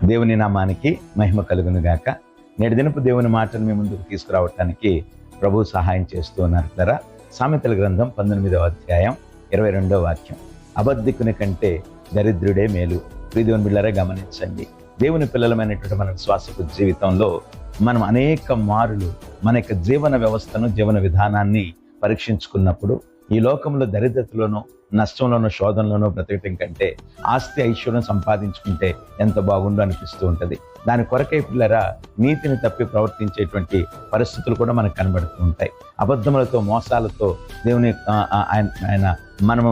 దేవుని నామానికి మహిమ కలుగును గాక. నేటి దినపు దేవుని మాటను మీ ముందుకు తీసుకురావటానికి ప్రభు సహాయం చేస్తూ ఉన్నారు కదా. సామెతల గ్రంథం 19వ అధ్యాయం 22వ వాక్యం, అబద్ధికుని కంటే దరిద్రుడే మేలు. ప్రియదేవుని బిడ్డలారా, గమనించండి. దేవుని పిల్లలమైనటువంటి మన విశ్వాసపు జీవితంలో మనం అనేక మారులు మన యొక్క జీవన వ్యవస్థను, జీవన విధానాన్ని పరీక్షించుకున్నప్పుడు ఈ లోకంలో దరిద్రతలోనూ, నష్టంలోనూ, శోధనలోనూ బ్రతకటం కంటే ఆస్తి ఐశ్వర్యం సంపాదించుకుంటే ఎంత బాగుండో అనిపిస్తూ ఉంటుంది. దాని కొరకై పిల్లరా నీతిని తప్పి ప్రవర్తించేటువంటి పరిస్థితులు కూడా మనకు కనబడుతూ ఉంటాయి. అబద్ధములతో, మోసాలతో దేవుని ఆయన మనము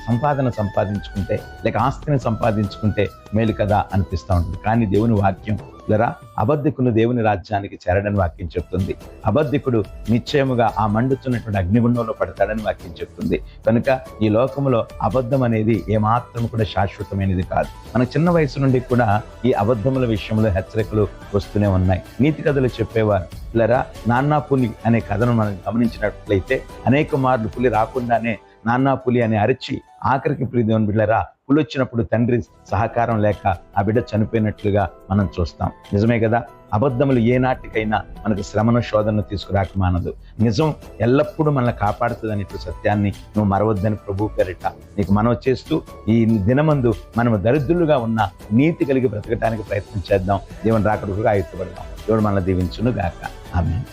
సంపాదన సంపాదించుకుంటే, లేక ఆస్తిని సంపాదించుకుంటే మేలు కదా అనిపిస్తూ ఉంటుంది. కానీ దేవుని వాక్యం పిల్లరా, అబద్ధికుడు దేవుని రాజ్యానికి చేరడని వాక్యం చెప్తుంది. అబద్ధికుడు నిశ్చయముగా ఆ మండుతున్నటువంటి అగ్నిగుండంలో పడతాడని వాక్యం చెప్తుంది. కనుక ఈ లోకంలో అబద్ధం అనేది ఏమాత్రం కూడా శాశ్వతమైనది కాదు. మన చిన్న వయసు నుండి కూడా ఈ అబద్ధముల విషయంలో హెచ్చరికలు వస్తూనే ఉన్నాయి. నీతి కథలు చెప్పేవారు పిల్లరా. నాన్నా పులి అనే కథను మనం గమనించినట్లయితే అనేక మార్లు పులి రాకుండానే నాన్నా పులి అని అరిచి ఆఖరికి ప్రియదేవుని బిడ్డలారా, పులి వచ్చినప్పుడు తండ్రి సహకారం లేక ఆ బిడ్డ చనిపోయినట్లుగా మనం చూస్తాం. నిజమే కదా. అబద్ధములు ఏనాటికైనా మనకు శ్రమను, శోధనను తీసుకురాక మానదు. నిజం ఎల్లప్పుడూ మనల్ని కాపాడుతుంది అనేటువంటి సత్యాన్ని నువ్వు మరవద్దని ప్రభు పేరిట నీకు మనవి చేస్తూ, ఈ దినమందు మనము దరిద్రులుగా ఉన్న నీతి కలిగి బ్రతకటానికి ప్రయత్నం చేద్దాం. దేవుని రాకడకు ఆయుత్తపడదాం. దేవుడు మనల్ని దీవించును గాక. ఆమేన్.